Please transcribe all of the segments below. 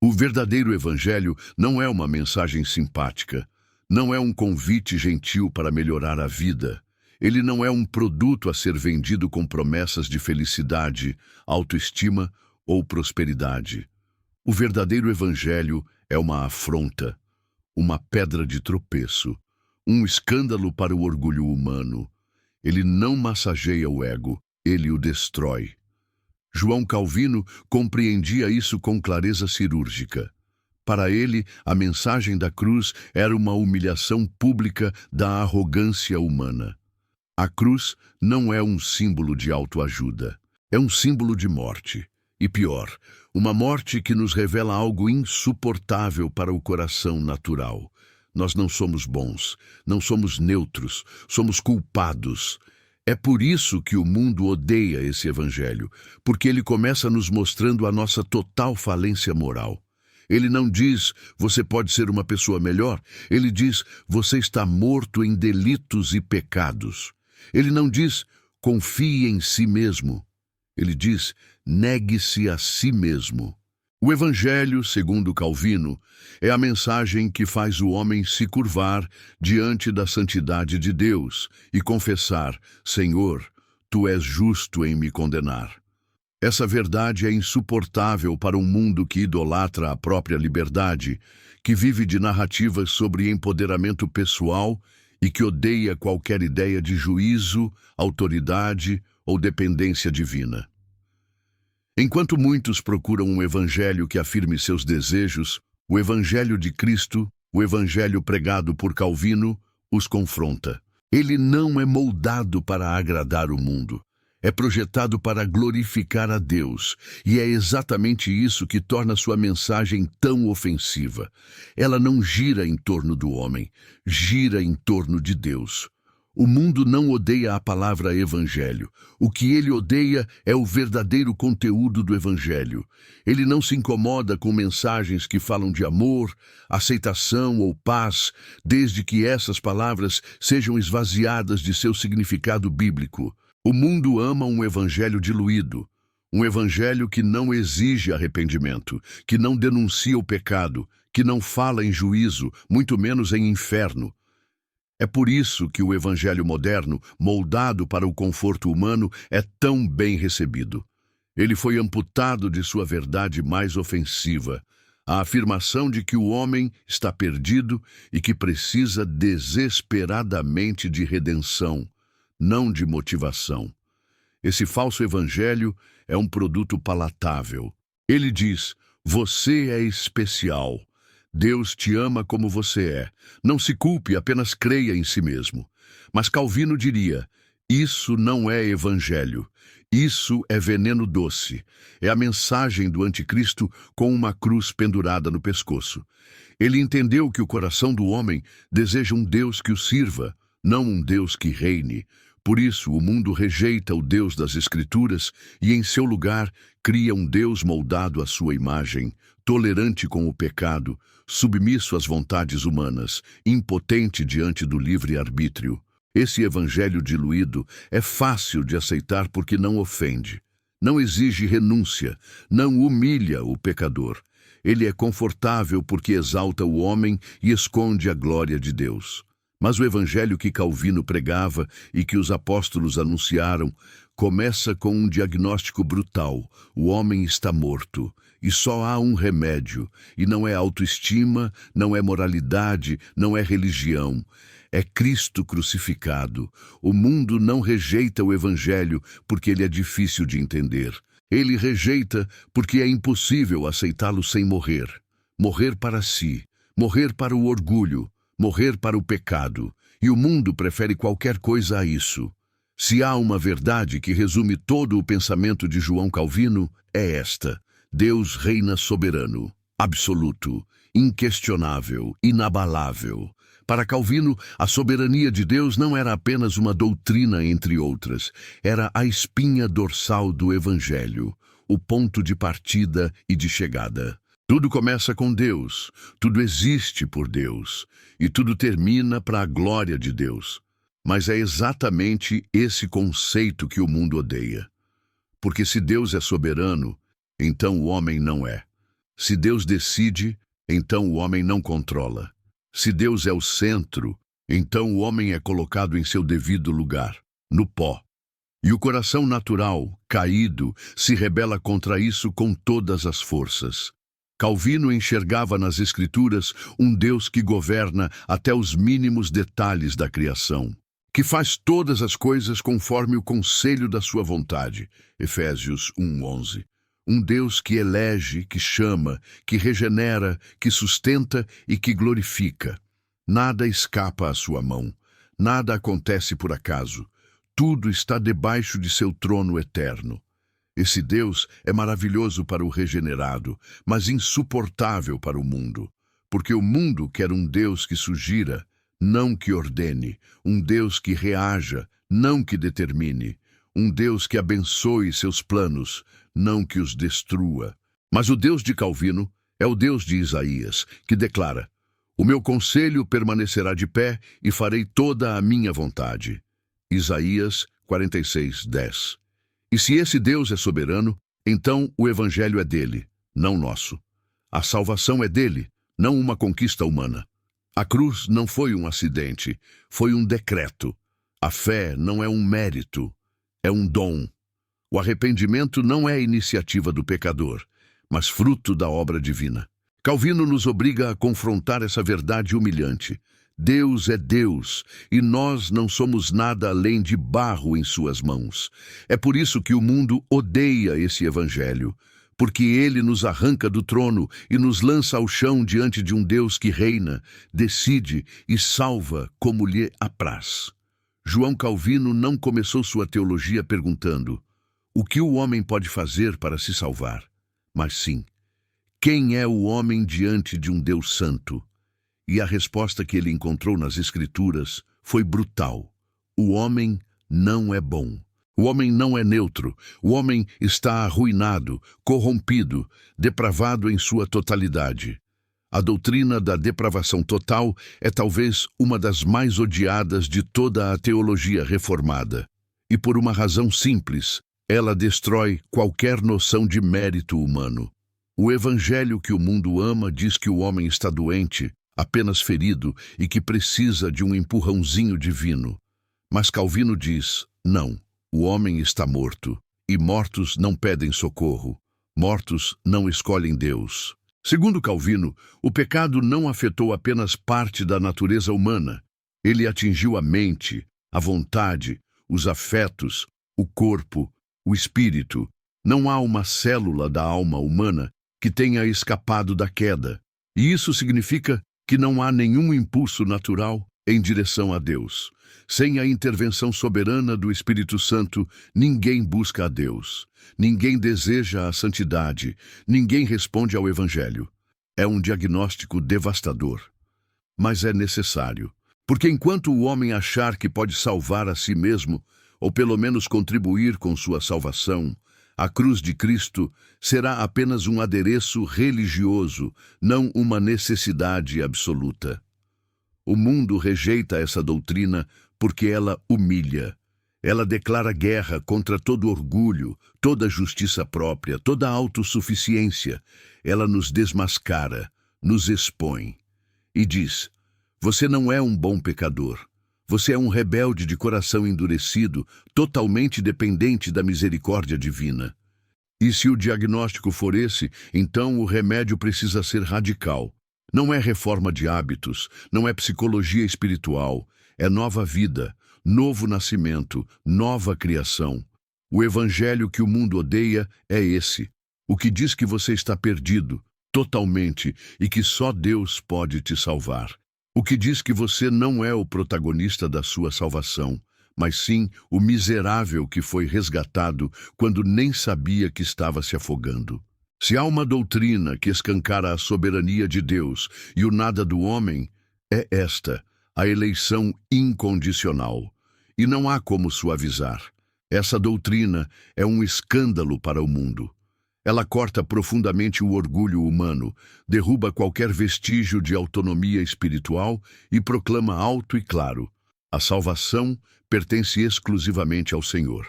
O verdadeiro evangelho não é uma mensagem simpática, não é um convite gentil para melhorar a vida. Ele não é um produto a ser vendido com promessas de felicidade, autoestima ou prosperidade. O verdadeiro evangelho é uma afronta, uma pedra de tropeço, um escândalo para o orgulho humano. Ele não massageia o ego, ele o destrói. João Calvino compreendia isso com clareza cirúrgica. Para ele, a mensagem da cruz era uma humilhação pública da arrogância humana. A cruz não é um símbolo de autoajuda, é um símbolo de morte. E pior, uma morte que nos revela algo insuportável para o coração natural. Nós não somos bons, não somos neutros, somos culpados. É por isso que o mundo odeia esse evangelho, porque ele começa nos mostrando a nossa total falência moral. Ele não diz, você pode ser uma pessoa melhor. Ele diz, você está morto em delitos e pecados. Ele não diz, confie em si mesmo. Ele diz, negue-se a si mesmo. O Evangelho, segundo Calvino, é a mensagem que faz o homem se curvar diante da santidade de Deus e confessar, Senhor, Tu és justo em me condenar. Essa verdade é insuportável para um mundo que idolatra a própria liberdade, que vive de narrativas sobre empoderamento pessoal e que odeia qualquer ideia de juízo, autoridade ou dependência divina. Enquanto muitos procuram um evangelho que afirme seus desejos, o evangelho de Cristo, o evangelho pregado por Calvino, os confronta. Ele não é moldado para agradar o mundo. É projetado para glorificar a Deus, e é exatamente isso que torna sua mensagem tão ofensiva. Ela não gira em torno do homem, gira em torno de Deus. O mundo não odeia a palavra evangelho. O que ele odeia é o verdadeiro conteúdo do evangelho. Ele não se incomoda com mensagens que falam de amor, aceitação ou paz, desde que essas palavras sejam esvaziadas de seu significado bíblico. O mundo ama um evangelho diluído, um evangelho que não exige arrependimento, que não denuncia o pecado, que não fala em juízo, muito menos em inferno. É por isso que o evangelho moderno, moldado para o conforto humano, é tão bem recebido. Ele foi amputado de sua verdade mais ofensiva, a afirmação de que o homem está perdido e que precisa desesperadamente de redenção, não de motivação. Esse falso evangelho é um produto palatável. Ele diz, você é especial. Deus te ama como você é. Não se culpe, apenas creia em si mesmo. Mas Calvino diria, isso não é evangelho. Isso é veneno doce. É a mensagem do anticristo com uma cruz pendurada no pescoço. Ele entendeu que o coração do homem deseja um Deus que o sirva, não um Deus que reine. Por isso, o mundo rejeita o Deus das Escrituras e, em seu lugar, cria um Deus moldado à sua imagem, tolerante com o pecado, submisso às vontades humanas, impotente diante do livre-arbítrio. Esse evangelho diluído é fácil de aceitar porque não ofende, não exige renúncia, não humilha o pecador. Ele é confortável porque exalta o homem e esconde a glória de Deus. Mas o evangelho que Calvino pregava e que os apóstolos anunciaram começa com um diagnóstico brutal. O homem está morto e só há um remédio. E não é autoestima, não é moralidade, não é religião. É Cristo crucificado. O mundo não rejeita o evangelho porque ele é difícil de entender. Ele rejeita porque é impossível aceitá-lo sem morrer. Morrer para si, morrer para o orgulho, morrer para o pecado, e o mundo prefere qualquer coisa a isso. Se há uma verdade que resume todo o pensamento de João Calvino, é esta: Deus reina soberano, absoluto, inquestionável, inabalável. Para Calvino, a soberania de Deus não era apenas uma doutrina entre outras, era a espinha dorsal do Evangelho, o ponto de partida e de chegada. Tudo começa com Deus, tudo existe por Deus, e tudo termina para a glória de Deus. Mas é exatamente esse conceito que o mundo odeia. Porque se Deus é soberano, então o homem não é. Se Deus decide, então o homem não controla. Se Deus é o centro, então o homem é colocado em seu devido lugar, no pó. E o coração natural, caído, se rebela contra isso com todas as forças. Calvino enxergava nas Escrituras um Deus que governa até os mínimos detalhes da criação, que faz todas as coisas conforme o conselho da sua vontade. Efésios 1:11. Um Deus que elege, que chama, que regenera, que sustenta e que glorifica. Nada escapa à sua mão, nada acontece por acaso. Tudo está debaixo de seu trono eterno. Esse Deus é maravilhoso para o regenerado, mas insuportável para o mundo, porque o mundo quer um Deus que sugira, não que ordene, um Deus que reaja, não que determine, um Deus que abençoe seus planos, não que os destrua. Mas o Deus de Calvino é o Deus de Isaías, que declara: o meu conselho permanecerá de pé e farei toda a minha vontade. Isaías 46:10. E se esse Deus é soberano, então o Evangelho é dele, não nosso. A salvação é dele, não uma conquista humana. A cruz não foi um acidente, foi um decreto. A fé não é um mérito, é um dom. O arrependimento não é iniciativa do pecador, mas fruto da obra divina. Calvino nos obriga a confrontar essa verdade humilhante. Deus é Deus, e nós não somos nada além de barro em suas mãos. É por isso que o mundo odeia esse evangelho, porque ele nos arranca do trono e nos lança ao chão diante de um Deus que reina, decide e salva como lhe apraz. João Calvino não começou sua teologia perguntando: o que o homem pode fazer para se salvar? Mas sim, quem é o homem diante de um Deus santo? E a resposta que ele encontrou nas Escrituras foi brutal. O homem não é bom. O homem não é neutro. O homem está arruinado, corrompido, depravado em sua totalidade. A doutrina da depravação total é talvez uma das mais odiadas de toda a teologia reformada. E por uma razão simples, ela destrói qualquer noção de mérito humano. O evangelho que o mundo ama diz que o homem está doente, apenas ferido e que precisa de um empurrãozinho divino. Mas Calvino diz: não, o homem está morto, e mortos não pedem socorro, mortos não escolhem Deus. Segundo Calvino, o pecado não afetou apenas parte da natureza humana, ele atingiu a mente, a vontade, os afetos, o corpo, o espírito. Não há uma célula da alma humana que tenha escapado da queda, e isso significa que não há nenhum impulso natural em direção a Deus. Sem a intervenção soberana do Espírito Santo, ninguém busca a Deus, ninguém deseja a santidade, ninguém responde ao Evangelho. É um diagnóstico devastador, mas é necessário, porque enquanto o homem achar que pode salvar a si mesmo, ou pelo menos contribuir com sua salvação, a cruz de Cristo será apenas um adereço religioso, não uma necessidade absoluta. O mundo rejeita essa doutrina porque ela humilha. Ela declara guerra contra todo orgulho, toda justiça própria, toda autossuficiência. Ela nos desmascara, nos expõe e diz: você não é um bom pecador. Você é um rebelde de coração endurecido, totalmente dependente da misericórdia divina. E se o diagnóstico for esse, então o remédio precisa ser radical. Não é reforma de hábitos, não é psicologia espiritual, é nova vida, novo nascimento, nova criação. O evangelho que o mundo odeia é esse, o que diz que você está perdido, totalmente, e que só Deus pode te salvar. O que diz que você não é o protagonista da sua salvação, mas sim o miserável que foi resgatado quando nem sabia que estava se afogando. Se há uma doutrina que escancara a soberania de Deus e o nada do homem, é esta, a eleição incondicional. E não há como suavizar. Essa doutrina é um escândalo para o mundo. Ela corta profundamente o orgulho humano, derruba qualquer vestígio de autonomia espiritual e proclama alto e claro: a salvação pertence exclusivamente ao Senhor.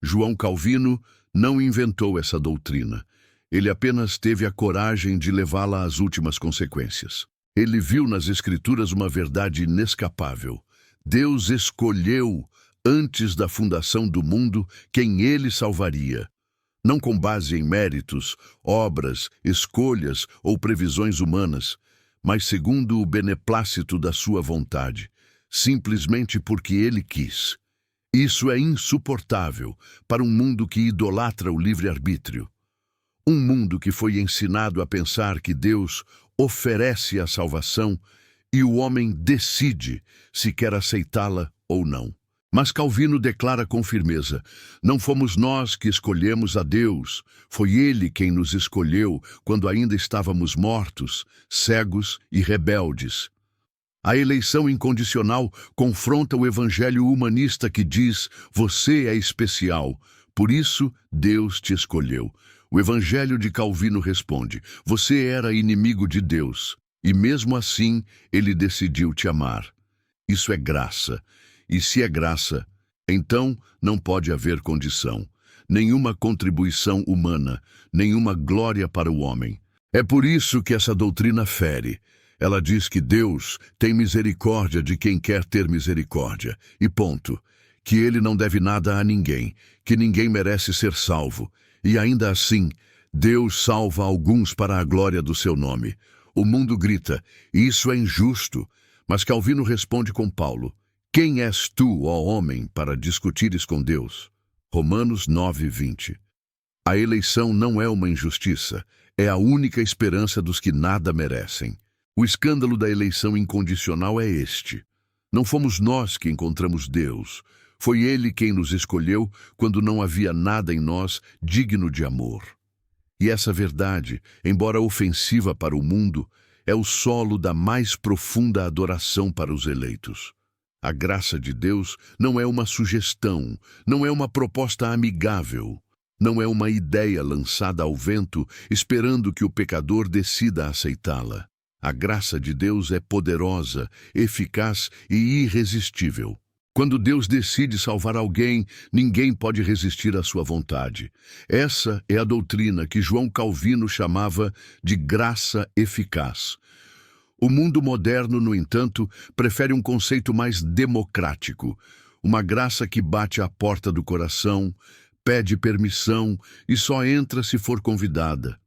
João Calvino não inventou essa doutrina. Ele apenas teve a coragem de levá-la às últimas consequências. Ele viu nas Escrituras uma verdade inescapável. Deus escolheu, antes da fundação do mundo, quem ele salvaria. Não com base em méritos, obras, escolhas ou previsões humanas, mas segundo o beneplácito da sua vontade, simplesmente porque ele quis. Isso é insuportável para um mundo que idolatra o livre-arbítrio. Um mundo que foi ensinado a pensar que Deus oferece a salvação e o homem decide se quer aceitá-la ou não. Mas Calvino declara com firmeza: não fomos nós que escolhemos a Deus, foi Ele quem nos escolheu quando ainda estávamos mortos, cegos e rebeldes. A eleição incondicional confronta o evangelho humanista que diz: você é especial, por isso Deus te escolheu. O evangelho de Calvino responde: você era inimigo de Deus, e mesmo assim ele decidiu te amar. Isso é graça. E se é graça, então não pode haver condição, nenhuma contribuição humana, nenhuma glória para o homem. É por isso que essa doutrina fere. Ela diz que Deus tem misericórdia de quem quer ter misericórdia, e ponto. Que ele não deve nada a ninguém, que ninguém merece ser salvo. E ainda assim, Deus salva alguns para a glória do seu nome. O mundo grita: isso é injusto. Mas Calvino responde com Paulo: quem és tu, ó homem, para discutires com Deus? Romanos 9:20. A eleição não é uma injustiça, é a única esperança dos que nada merecem. O escândalo da eleição incondicional é este. Não fomos nós que encontramos Deus. Foi Ele quem nos escolheu quando não havia nada em nós digno de amor. E essa verdade, embora ofensiva para o mundo, é o solo da mais profunda adoração para os eleitos. A graça de Deus não é uma sugestão, não é uma proposta amigável, não é uma ideia lançada ao vento esperando que o pecador decida aceitá-la. A graça de Deus é poderosa, eficaz e irresistível. Quando Deus decide salvar alguém, ninguém pode resistir à sua vontade. Essa é a doutrina que João Calvino chamava de graça eficaz. O mundo moderno, no entanto, prefere um conceito mais democrático, uma graça que bate à porta do coração, pede permissão e só entra se for convidada.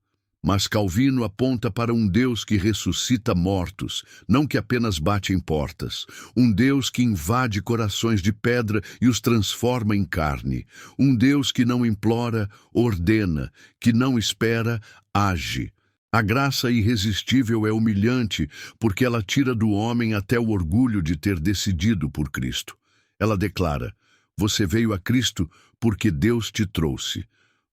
Mas Calvino aponta para um Deus que ressuscita mortos, não que apenas bate em portas. Um Deus que invade corações de pedra e os transforma em carne. Um Deus que não implora, ordena, que não espera, age. A graça irresistível é humilhante porque ela tira do homem até o orgulho de ter decidido por Cristo. Ela declara: você veio a Cristo porque Deus te trouxe.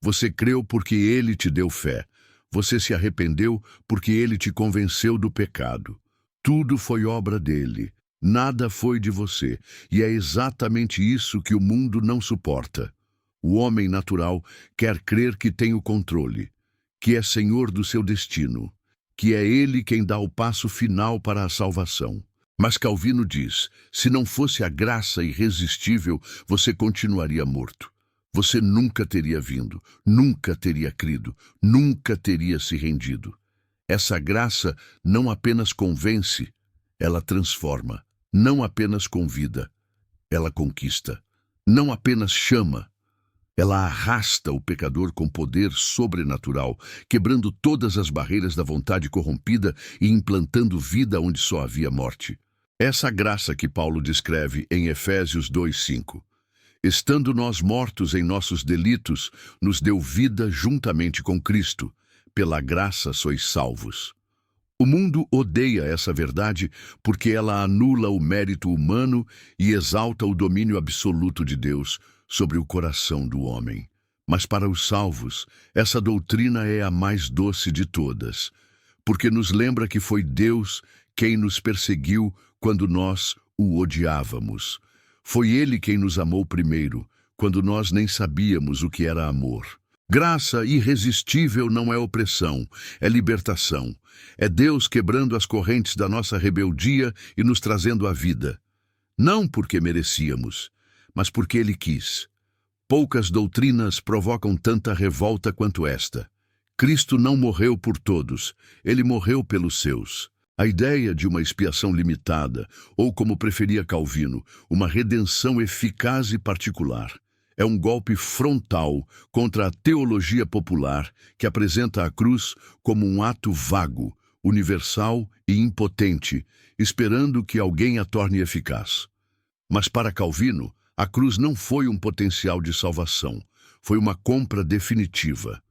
Você creu porque Ele te deu fé. Você se arrependeu porque Ele te convenceu do pecado. Tudo foi obra dele. Nada foi de você. E é exatamente isso que o mundo não suporta. O homem natural quer crer que tem o controle, que é senhor do seu destino, que é ele quem dá o passo final para a salvação. Mas Calvino diz: se não fosse a graça irresistível, você continuaria morto. Você nunca teria vindo, nunca teria crido, nunca teria se rendido. Essa graça não apenas convence, ela transforma. Não apenas convida, ela conquista. Não apenas chama, ela arrasta o pecador com poder sobrenatural, quebrando todas as barreiras da vontade corrompida e implantando vida onde só havia morte. Essa graça que Paulo descreve em Efésios 2:5. Estando nós mortos em nossos delitos, nos deu vida juntamente com Cristo. Pela graça sois salvos. O mundo odeia essa verdade porque ela anula o mérito humano e exalta o domínio absoluto de Deus sobre o coração do homem. Mas para os salvos, essa doutrina é a mais doce de todas, porque nos lembra que foi Deus quem nos perseguiu quando nós o odiávamos. Foi Ele quem nos amou primeiro, quando nós nem sabíamos o que era amor. Graça irresistível não é opressão, é libertação. É Deus quebrando as correntes da nossa rebeldia e nos trazendo à vida. Não porque merecíamos, mas porque Ele quis. Poucas doutrinas provocam tanta revolta quanto esta. Cristo não morreu por todos, ele morreu pelos seus. A ideia de uma expiação limitada, ou como preferia Calvino, uma redenção eficaz e particular, é um golpe frontal contra a teologia popular que apresenta a cruz como um ato vago, universal e impotente, esperando que alguém a torne eficaz. Mas para Calvino, a cruz não foi um potencial de salvação, foi uma compra definitiva.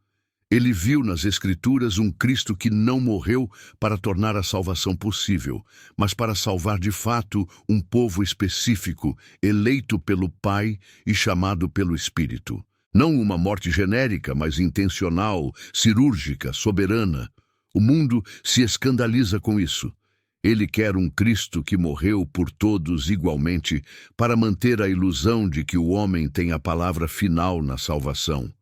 Ele viu nas Escrituras um Cristo que não morreu para tornar a salvação possível, mas para salvar de fato um povo específico, eleito pelo Pai e chamado pelo Espírito. Não uma morte genérica, mas intencional, cirúrgica, soberana. O mundo se escandaliza com isso. Ele quer um Cristo que morreu por todos igualmente para manter a ilusão de que o homem tem a palavra final na salvação.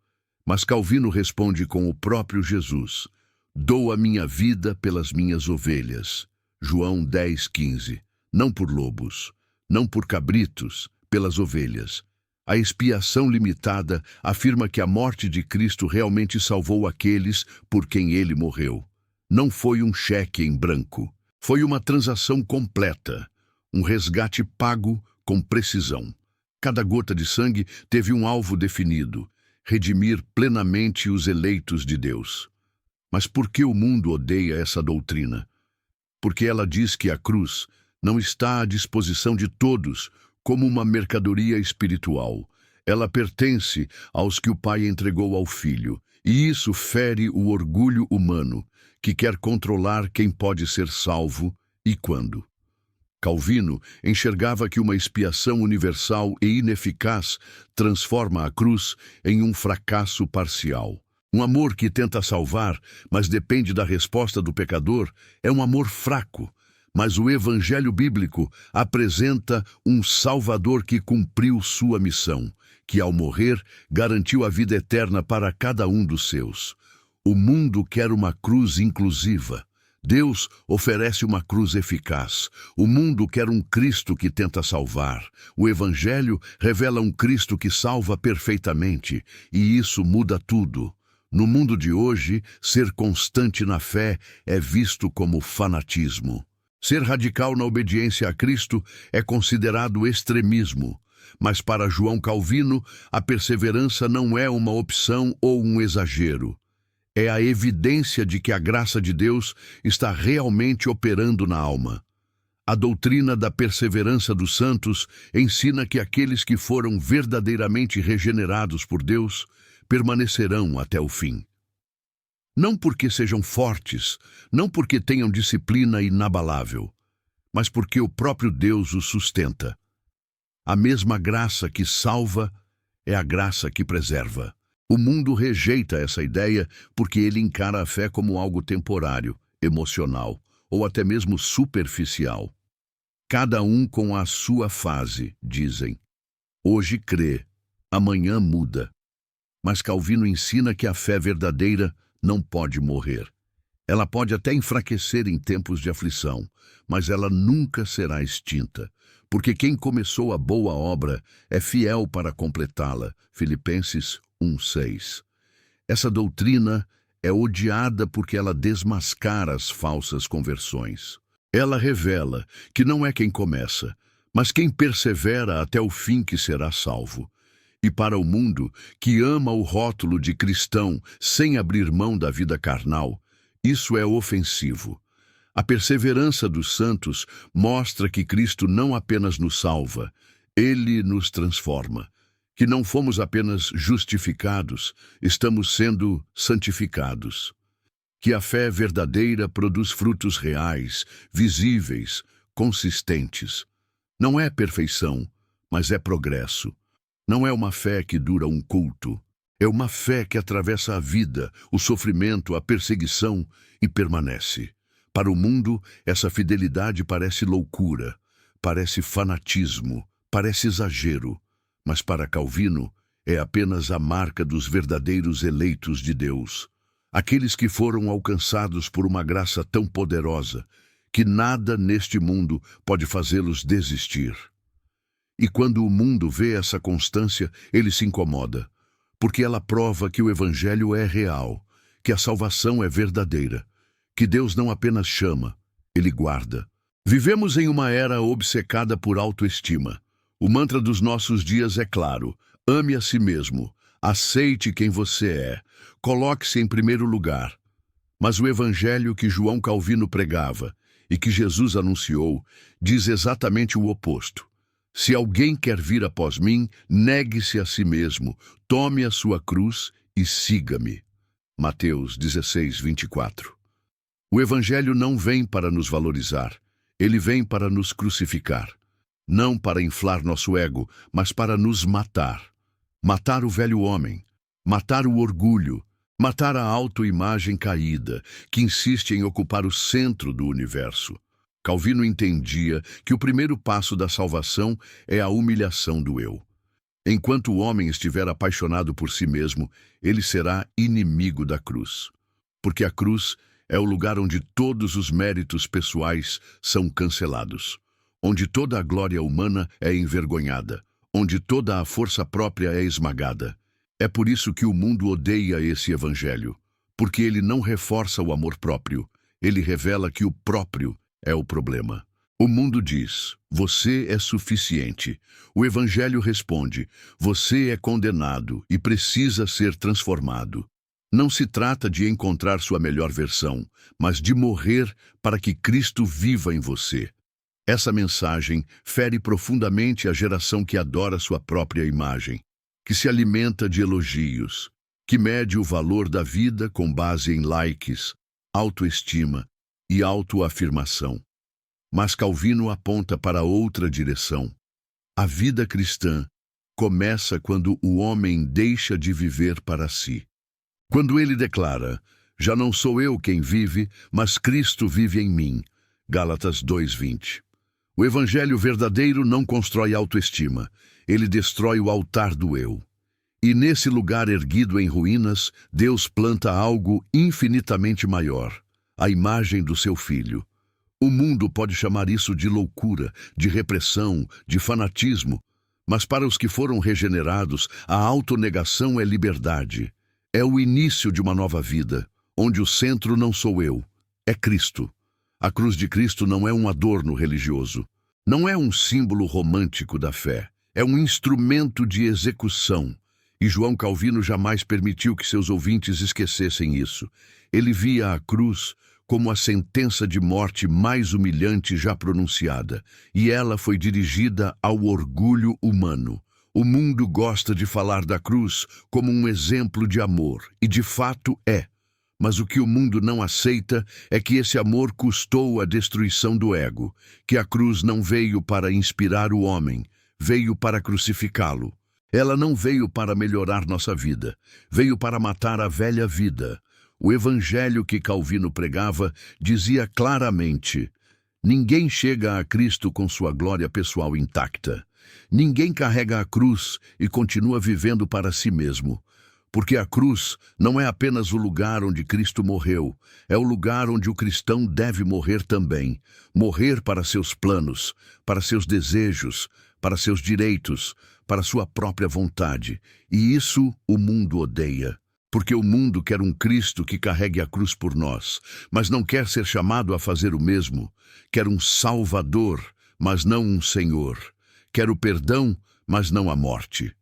Mas Calvino responde com o próprio Jesus: dou a minha vida pelas minhas ovelhas. João 10,15. Não por lobos, não por cabritos, pelas ovelhas. A expiação limitada afirma que a morte de Cristo realmente salvou aqueles por quem ele morreu. Não foi um cheque em branco. Foi uma transação completa, um resgate pago com precisão. Cada gota de sangue teve um alvo definido: redimir plenamente os eleitos de Deus. Mas por que o mundo odeia essa doutrina? Porque ela diz que a cruz não está à disposição de todos como uma mercadoria espiritual. Ela pertence aos que o Pai entregou ao Filho, e isso fere o orgulho humano, que quer controlar quem pode ser salvo e quando. Calvino enxergava que uma expiação universal e ineficaz transforma a cruz em um fracasso parcial. Um amor que tenta salvar, mas depende da resposta do pecador, é um amor fraco. Mas o Evangelho bíblico apresenta um Salvador que cumpriu sua missão, que ao morrer garantiu a vida eterna para cada um dos seus. O mundo quer uma cruz inclusiva. Deus oferece uma cruz eficaz. O mundo quer um Cristo que tenta salvar. O Evangelho revela um Cristo que salva perfeitamente, e isso muda tudo. No mundo de hoje, ser constante na fé é visto como fanatismo. Ser radical na obediência a Cristo é considerado extremismo. Mas para João Calvino, a perseverança não é uma opção ou um exagero. É a evidência de que a graça de Deus está realmente operando na alma. A doutrina da perseverança dos santos ensina que aqueles que foram verdadeiramente regenerados por Deus permanecerão até o fim. Não porque sejam fortes, não porque tenham disciplina inabalável, mas porque o próprio Deus os sustenta. A mesma graça que salva é a graça que preserva. O mundo rejeita essa ideia porque ele encara a fé como algo temporário, emocional ou até mesmo superficial. Cada um com a sua fase, dizem. Hoje crê, amanhã muda. Mas Calvino ensina que a fé verdadeira não pode morrer. Ela pode até enfraquecer em tempos de aflição, mas ela nunca será extinta, porque quem começou a boa obra é fiel para completá-la. Filipenses 1,6. Essa doutrina é odiada porque ela desmascara as falsas conversões. Ela revela que não é quem começa, mas quem persevera até o fim que será salvo. E para o mundo, que ama o rótulo de cristão sem abrir mão da vida carnal, isso é ofensivo. A perseverança dos santos mostra que Cristo não apenas nos salva, ele nos transforma. Que não fomos apenas justificados, estamos sendo santificados. Que a fé verdadeira produz frutos reais, visíveis, consistentes. Não é perfeição, mas é progresso. Não é uma fé que dura um culto. É uma fé que atravessa a vida, o sofrimento, a perseguição e permanece. Para o mundo, essa fidelidade parece loucura, parece fanatismo, parece exagero. Mas para Calvino, é apenas a marca dos verdadeiros eleitos de Deus. Aqueles que foram alcançados por uma graça tão poderosa, que nada neste mundo pode fazê-los desistir. E quando o mundo vê essa constância, ele se incomoda, porque ela prova que o Evangelho é real, que a salvação é verdadeira, que Deus não apenas chama, Ele guarda. Vivemos em uma era obcecada por autoestima. O mantra dos nossos dias é claro: ame a si mesmo, aceite quem você é, coloque-se em primeiro lugar. Mas o evangelho que João Calvino pregava e que Jesus anunciou diz exatamente o oposto. Se alguém quer vir após mim, negue-se a si mesmo, tome a sua cruz e siga-me. Mateus 16, 24. O evangelho não vem para nos valorizar, ele vem para nos crucificar. Não para inflar nosso ego, mas para nos matar. Matar o velho homem, matar o orgulho, matar a autoimagem caída, que insiste em ocupar o centro do universo. Calvino entendia que o primeiro passo da salvação é a humilhação do eu. Enquanto o homem estiver apaixonado por si mesmo, ele será inimigo da cruz. Porque a cruz é o lugar onde todos os méritos pessoais são cancelados, onde toda a glória humana é envergonhada, onde toda a força própria é esmagada. É por isso que o mundo odeia esse evangelho, porque ele não reforça o amor próprio, ele revela que o próprio é o problema. O mundo diz: você é suficiente. O evangelho responde: você é condenado e precisa ser transformado. Não se trata de encontrar sua melhor versão, mas de morrer para que Cristo viva em você. Essa mensagem fere profundamente a geração que adora sua própria imagem, que se alimenta de elogios, que mede o valor da vida com base em likes, autoestima e autoafirmação. Mas Calvino aponta para outra direção. A vida cristã começa quando o homem deixa de viver para si. Quando ele declara: já não sou eu quem vive, mas Cristo vive em mim. Gálatas 2:20. O evangelho verdadeiro não constrói autoestima, ele destrói o altar do eu. E nesse lugar erguido em ruínas, Deus planta algo infinitamente maior, a imagem do seu Filho. O mundo pode chamar isso de loucura, de repressão, de fanatismo, mas para os que foram regenerados, a autonegação é liberdade. É o início de uma nova vida, onde o centro não sou eu, é Cristo. A cruz de Cristo não é um adorno religioso, não é um símbolo romântico da fé, é um instrumento de execução. E João Calvino jamais permitiu que seus ouvintes esquecessem isso. Ele via a cruz como a sentença de morte mais humilhante já pronunciada, e ela foi dirigida ao orgulho humano. O mundo gosta de falar da cruz como um exemplo de amor, e de fato é. Mas o que o mundo não aceita é que esse amor custou a destruição do ego, que a cruz não veio para inspirar o homem, veio para crucificá-lo. Ela não veio para melhorar nossa vida, veio para matar a velha vida. O evangelho que Calvino pregava dizia claramente: ninguém chega a Cristo com sua glória pessoal intacta. Ninguém carrega a cruz e continua vivendo para si mesmo. Porque a cruz não é apenas o lugar onde Cristo morreu, é o lugar onde o cristão deve morrer também. Morrer para seus planos, para seus desejos, para seus direitos, para sua própria vontade. E isso o mundo odeia. Porque o mundo quer um Cristo que carregue a cruz por nós, mas não quer ser chamado a fazer o mesmo. Quer um Salvador, mas não um Senhor. Quer o perdão, mas não a morte.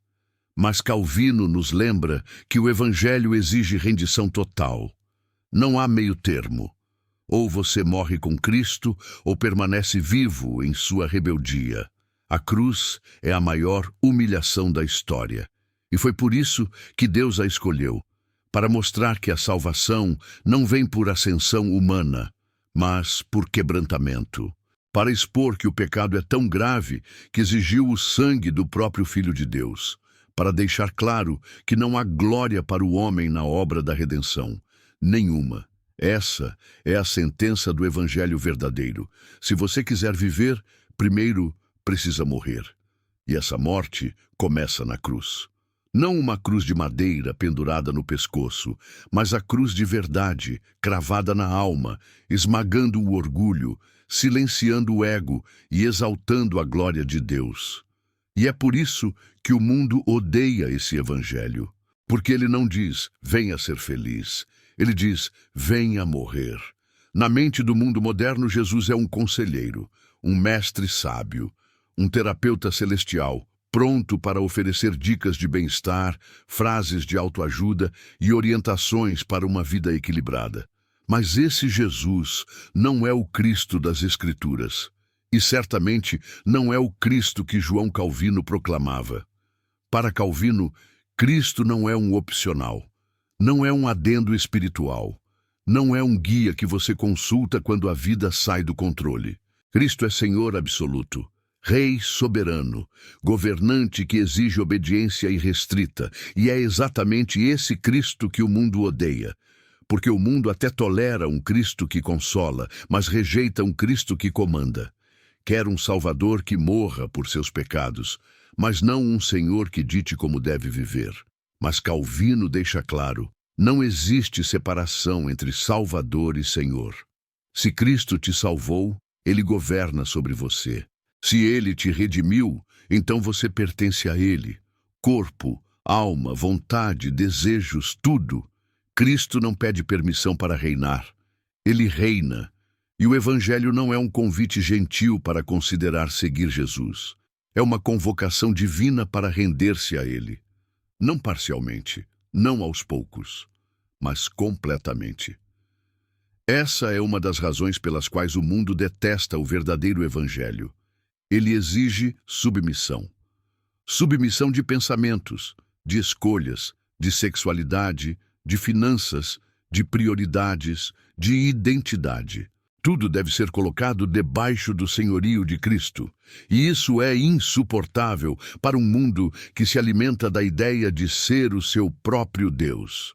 Mas Calvino nos lembra que o Evangelho exige rendição total. Não há meio termo. Ou você morre com Cristo, ou permanece vivo em sua rebeldia. A cruz é a maior humilhação da história. E foi por isso que Deus a escolheu, para mostrar que a salvação não vem por ascensão humana, mas por quebrantamento. Para expor que o pecado é tão grave que exigiu o sangue do próprio Filho de Deus. Para deixar claro que não há glória para o homem na obra da redenção. Nenhuma. Essa é a sentença do Evangelho verdadeiro. Se você quiser viver, primeiro precisa morrer. E essa morte começa na cruz. Não uma cruz de madeira pendurada no pescoço, mas a cruz de verdade, cravada na alma, esmagando o orgulho, silenciando o ego e exaltando a glória de Deus. E é por isso que o mundo odeia esse evangelho. Porque ele não diz: venha ser feliz. Ele diz, venha morrer. Na mente do mundo moderno, Jesus é um conselheiro, um mestre sábio, um terapeuta celestial, pronto para oferecer dicas de bem-estar, frases de autoajuda e orientações para uma vida equilibrada. Mas esse Jesus não é o Cristo das Escrituras. E certamente não é o Cristo que João Calvino proclamava. Para Calvino, Cristo não é um opcional, não é um adendo espiritual, não é um guia que você consulta quando a vida sai do controle. Cristo é Senhor absoluto, Rei soberano, governante que exige obediência irrestrita, e é exatamente esse Cristo que o mundo odeia. Porque o mundo até tolera um Cristo que consola, mas rejeita um Cristo que comanda. Quer um Salvador que morra por seus pecados, mas não um Senhor que dite como deve viver. Mas Calvino deixa claro, não existe separação entre Salvador e Senhor. Se Cristo te salvou, Ele governa sobre você. Se Ele te redimiu, então você pertence a Ele. Corpo, alma, vontade, desejos, tudo. Cristo não pede permissão para reinar. Ele reina. E o Evangelho não é um convite gentil para considerar seguir Jesus. É uma convocação divina para render-se a Ele. Não parcialmente, não aos poucos, mas completamente. Essa é uma das razões pelas quais o mundo detesta o verdadeiro Evangelho. Ele exige submissão. Submissão de pensamentos, de escolhas, de sexualidade, de finanças, de prioridades, de identidade. Tudo deve ser colocado debaixo do senhorio de Cristo. E isso é insuportável para um mundo que se alimenta da ideia de ser o seu próprio Deus.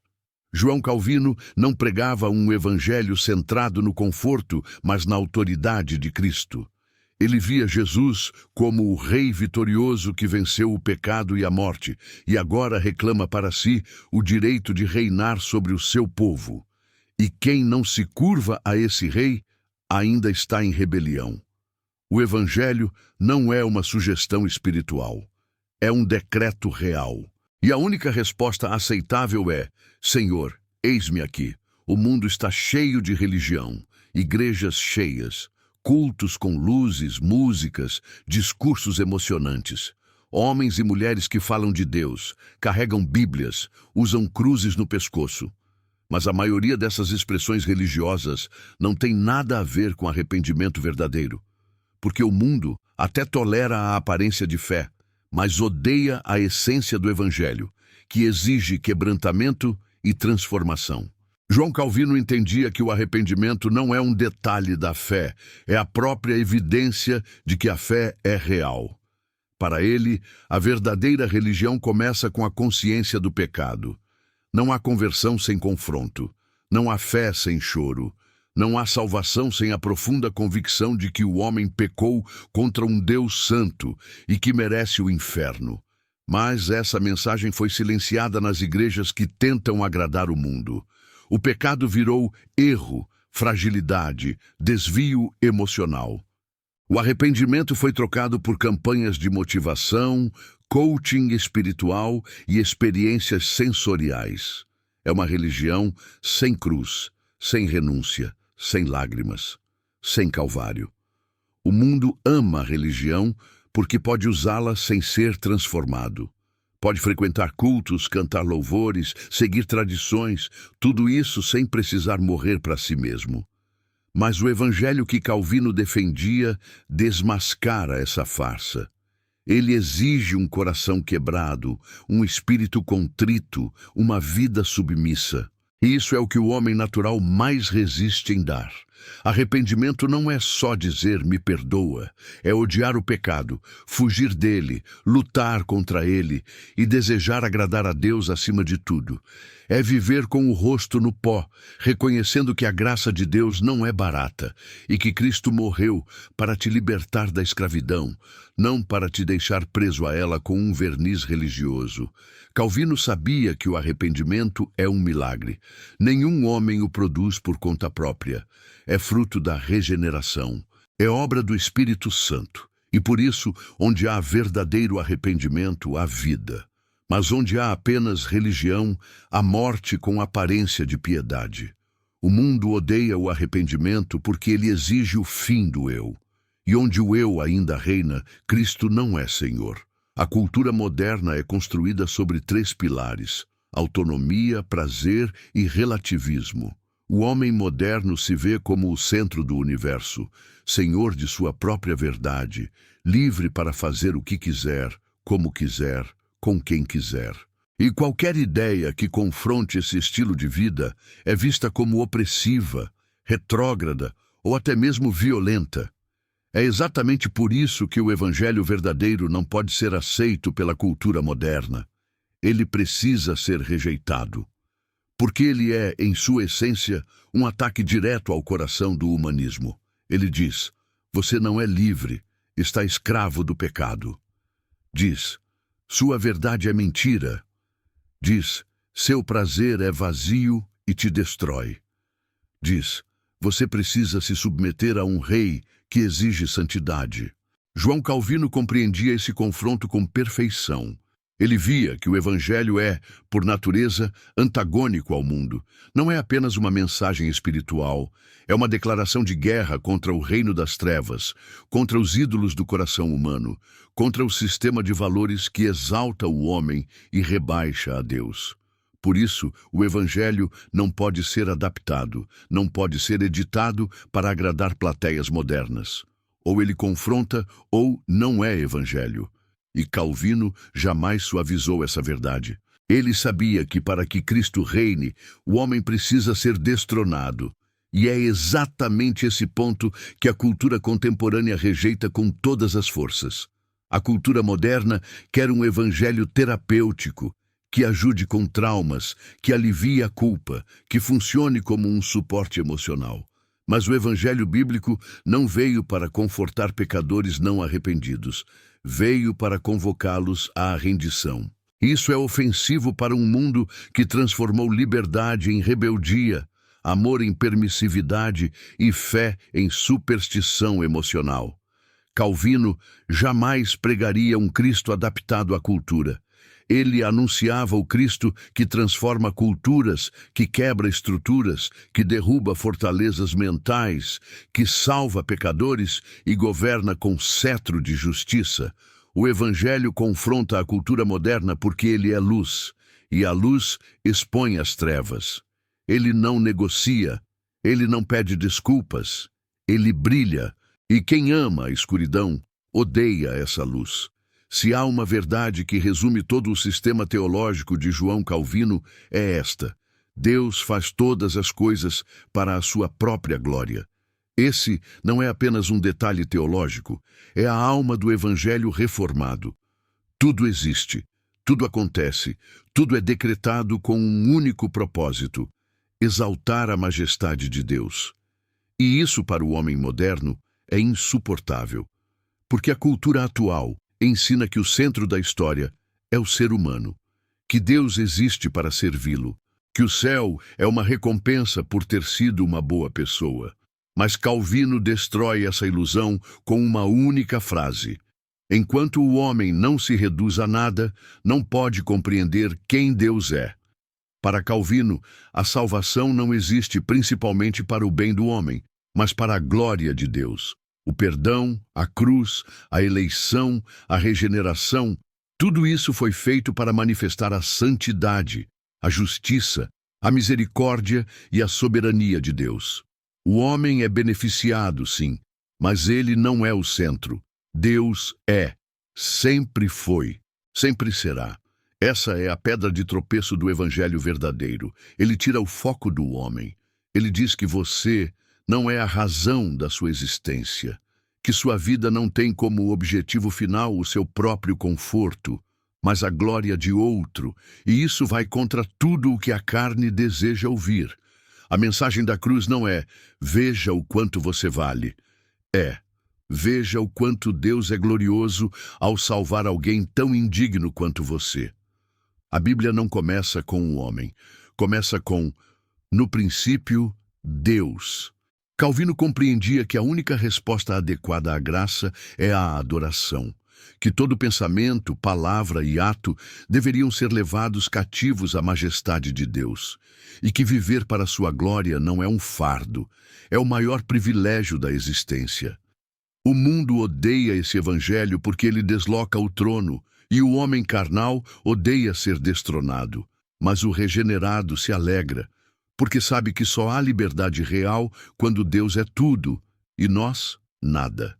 João Calvino não pregava um evangelho centrado no conforto, mas na autoridade de Cristo. Ele via Jesus como o rei vitorioso que venceu o pecado e a morte, e agora reclama para si o direito de reinar sobre o seu povo. E quem não se curva a esse rei, ainda está em rebelião. O Evangelho não é uma sugestão espiritual, é um decreto real. E a única resposta aceitável é, Senhor, eis-me aqui. O mundo está cheio de religião, igrejas cheias, cultos com luzes, músicas, discursos emocionantes. Homens e mulheres que falam de Deus, carregam bíblias, usam cruzes no pescoço. Mas a maioria dessas expressões religiosas não tem nada a ver com arrependimento verdadeiro. Porque o mundo até tolera a aparência de fé, mas odeia a essência do Evangelho, que exige quebrantamento e transformação. João Calvino entendia que o arrependimento não é um detalhe da fé, é a própria evidência de que a fé é real. Para ele, a verdadeira religião começa com a consciência do pecado. Não há conversão sem confronto, não há fé sem choro, não há salvação sem a profunda convicção de que o homem pecou contra um Deus santo e que merece o inferno. Mas essa mensagem foi silenciada nas igrejas que tentam agradar o mundo. O pecado virou erro, fragilidade, desvio emocional. O arrependimento foi trocado por campanhas de motivação, coaching espiritual e experiências sensoriais. É uma religião sem cruz, sem renúncia, sem lágrimas, sem calvário. O mundo ama a religião porque pode usá-la sem ser transformado. Pode frequentar cultos, cantar louvores, seguir tradições, tudo isso sem precisar morrer para si mesmo. Mas o evangelho que Calvino defendia desmascara essa farsa. Ele exige um coração quebrado, um espírito contrito, uma vida submissa. E isso é o que o homem natural mais resiste em dar. Arrependimento não é só dizer me perdoa, é odiar o pecado, fugir dele, lutar contra ele e desejar agradar a Deus acima de tudo. É viver com o rosto no pó, reconhecendo que a graça de Deus não é barata e que Cristo morreu para te libertar da escravidão, não para te deixar preso a ela com um verniz religioso. Calvino sabia que o arrependimento é um milagre. Nenhum homem o produz por conta própria. É fruto da regeneração. É obra do Espírito Santo. E por isso, onde há verdadeiro arrependimento, há vida. Mas onde há apenas religião, há morte com aparência de piedade. O mundo odeia o arrependimento porque ele exige o fim do eu. E onde o eu ainda reina, Cristo não é Senhor. A cultura moderna é construída sobre 3 pilares: autonomia, prazer e relativismo. O homem moderno se vê como o centro do universo, senhor de sua própria verdade, livre para fazer o que quiser, como quiser, com quem quiser. E qualquer ideia que confronte esse estilo de vida é vista como opressiva, retrógrada ou até mesmo violenta. É exatamente por isso que o evangelho verdadeiro não pode ser aceito pela cultura moderna. Ele precisa ser rejeitado, porque ele é, em sua essência, um ataque direto ao coração do humanismo. Ele diz: você não é livre, está escravo do pecado. Diz: sua verdade é mentira. Diz: seu prazer é vazio e te destrói. Diz: você precisa se submeter a um rei que exige santidade. João Calvino compreendia esse confronto com perfeição. Ele via que o evangelho é, por natureza, antagônico ao mundo. Não é apenas uma mensagem espiritual, é uma declaração de guerra contra o reino das trevas, contra os ídolos do coração humano, contra o sistema de valores que exalta o homem e rebaixa a Deus. Por isso, o evangelho não pode ser adaptado, não pode ser editado para agradar plateias modernas. Ou ele confronta, ou não é evangelho. E Calvino jamais suavizou essa verdade. Ele sabia que para que Cristo reine, o homem precisa ser destronado. E é exatamente esse ponto que a cultura contemporânea rejeita com todas as forças. A cultura moderna quer um evangelho terapêutico, que ajude com traumas, que alivie a culpa, que funcione como um suporte emocional. Mas o evangelho bíblico não veio para confortar pecadores não arrependidos. Veio para convocá-los à rendição. Isso é ofensivo para um mundo que transformou liberdade em rebeldia, amor em permissividade e fé em superstição emocional. Calvino jamais pregaria um Cristo adaptado à cultura. Ele anunciava o Cristo que transforma culturas, que quebra estruturas, que derruba fortalezas mentais, que salva pecadores e governa com cetro de justiça. O Evangelho confronta a cultura moderna porque ele é luz, e a luz expõe as trevas. Ele não negocia, ele não pede desculpas, ele brilha, e quem ama a escuridão odeia essa luz. Se há uma verdade que resume todo o sistema teológico de João Calvino, é esta: Deus faz todas as coisas para a sua própria glória. Esse não é apenas um detalhe teológico, é a alma do evangelho reformado. Tudo existe, tudo acontece, tudo é decretado com um único propósito: exaltar a majestade de Deus. E isso, para o homem moderno, é insuportável, porque a cultura atual ensina que o centro da história é o ser humano, que Deus existe para servi-lo, que o céu é uma recompensa por ter sido uma boa pessoa. Mas Calvino destrói essa ilusão com uma única frase: enquanto o homem não se reduz a nada, não pode compreender quem Deus é. Para Calvino, a salvação não existe principalmente para o bem do homem, mas para a glória de Deus. O perdão, a cruz, a eleição, a regeneração, tudo isso foi feito para manifestar a santidade, a justiça, a misericórdia e a soberania de Deus. O homem é beneficiado, sim, mas ele não é o centro. Deus é, sempre foi, sempre será. Essa é a pedra de tropeço do evangelho verdadeiro. Ele tira o foco do homem. Ele diz que você não é a razão da sua existência, que sua vida não tem como objetivo final o seu próprio conforto, mas a glória de outro, e isso vai contra tudo o que a carne deseja ouvir. A mensagem da cruz não é: veja o quanto você vale. É: veja o quanto Deus é glorioso ao salvar alguém tão indigno quanto você. A Bíblia não começa com o homem, começa com: no princípio, Deus. Calvino compreendia que a única resposta adequada à graça é a adoração. que todo pensamento, palavra e ato deveriam ser levados cativos à majestade de Deus, e que viver para sua glória não é um fardo, é o maior privilégio da existência. O mundo odeia esse evangelho porque ele desloca o trono, e o homem carnal odeia ser destronado. Mas o regenerado se alegra, porque sabe que só há liberdade real quando Deus é tudo, e nós, nada.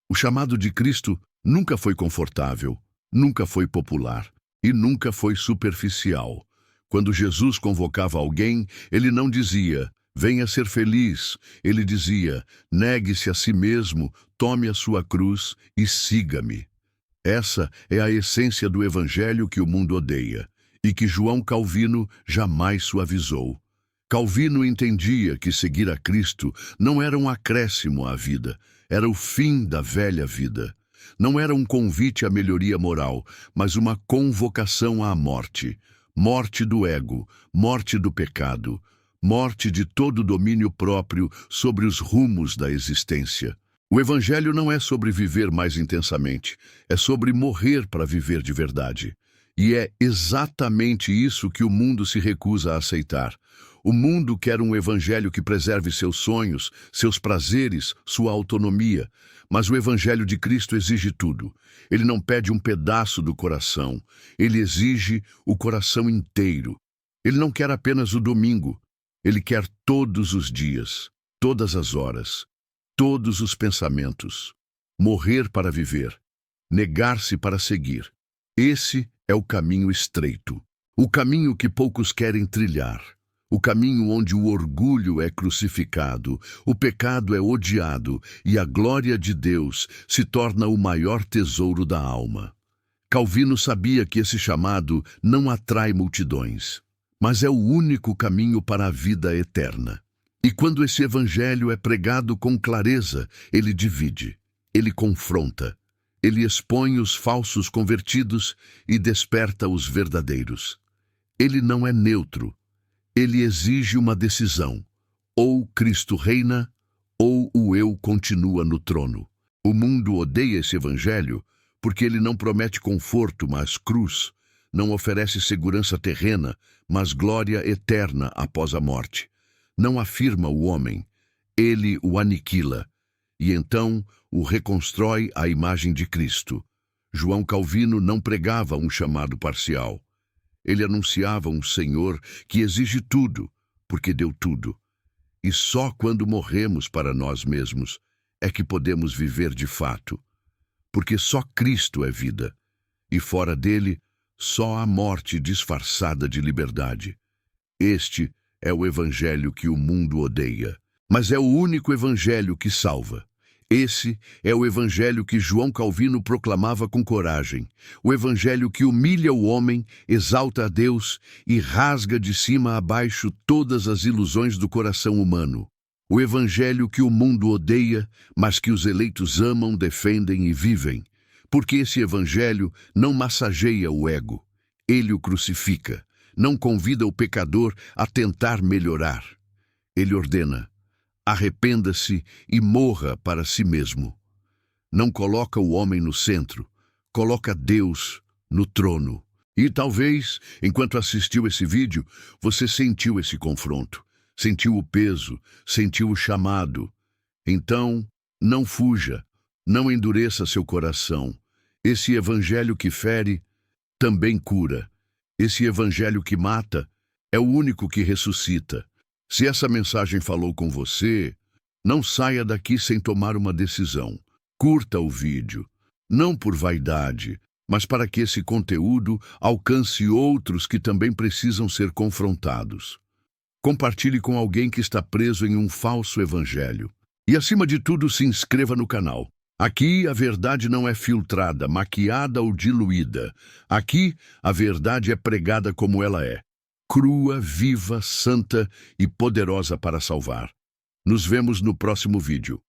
O chamado de Cristo nunca foi confortável, nunca foi popular e nunca foi superficial. Quando Jesus convocava alguém, ele não dizia, venha ser feliz. Ele dizia, negue-se a si mesmo, tome a sua cruz e siga-me. Essa é a essência do evangelho que o mundo odeia e que João Calvino jamais suavizou. Calvino entendia que seguir a Cristo não era um acréscimo à vida, era o fim da velha vida. Não era um convite à melhoria moral, mas uma convocação à morte. Morte do ego, morte do pecado, morte de todo domínio próprio sobre os rumos da existência. O Evangelho não é sobre viver mais intensamente, é sobre morrer para viver de verdade. E é exatamente isso que o mundo se recusa a aceitar. O mundo quer um evangelho que preserve seus sonhos, seus prazeres, sua autonomia. Mas o evangelho de Cristo exige tudo. Ele não pede um pedaço do coração. Ele exige o coração inteiro. Ele não quer apenas o domingo. Ele quer todos os dias, todas as horas, todos os pensamentos. Morrer para viver. Negar-se para seguir. Esse é o caminho estreito. O caminho que poucos querem trilhar. O caminho onde o orgulho é crucificado, o pecado é odiado e a glória de Deus se torna o maior tesouro da alma. Calvino sabia que esse chamado não atrai multidões, mas é o único caminho para a vida eterna. E quando esse evangelho é pregado com clareza, ele divide, ele confronta, ele expõe os falsos convertidos e desperta os verdadeiros. Ele não é neutro. Ele exige uma decisão. Ou Cristo reina, ou o eu continua no trono. O mundo odeia esse evangelho porque ele não promete conforto, mas cruz. Não oferece segurança terrena, mas glória eterna após a morte. Não afirma o homem, ele o aniquila. E então o reconstrói à imagem de Cristo. João Calvino não pregava um chamado parcial. Ele anunciava um Senhor que exige tudo, porque deu tudo. E só quando morremos para nós mesmos é que podemos viver de fato. Porque só Cristo é vida, e fora dele, só a morte disfarçada de liberdade. Este é o evangelho que o mundo odeia, mas é o único evangelho que salva. Esse é o evangelho que João Calvino proclamava com coragem, o evangelho que humilha o homem, exalta a Deus e rasga de cima a baixo todas as ilusões do coração humano. O evangelho que o mundo odeia, mas que os eleitos amam, defendem e vivem. Porque esse evangelho não massageia o ego, ele o crucifica, não convida o pecador a tentar melhorar. Ele ordena: arrependa-se e morra para si mesmo. Não coloca o homem no centro, coloca Deus no trono. E talvez, enquanto assistiu esse vídeo, você sentiu esse confronto, sentiu o peso, sentiu o chamado. Então, não fuja, não endureça seu coração. Esse evangelho que fere também cura. Esse evangelho que mata é o único que ressuscita. Se essa mensagem falou com você, não saia daqui sem tomar uma decisão. Curta o vídeo, não por vaidade, mas para que esse conteúdo alcance outros que também precisam ser confrontados. Compartilhe com alguém que está preso em um falso evangelho. E, acima de tudo, se inscreva no canal. Aqui a verdade não é filtrada, maquiada ou diluída. Aqui a verdade é pregada como ela é. Crua, viva, santa e poderosa para salvar. Nos vemos no próximo vídeo.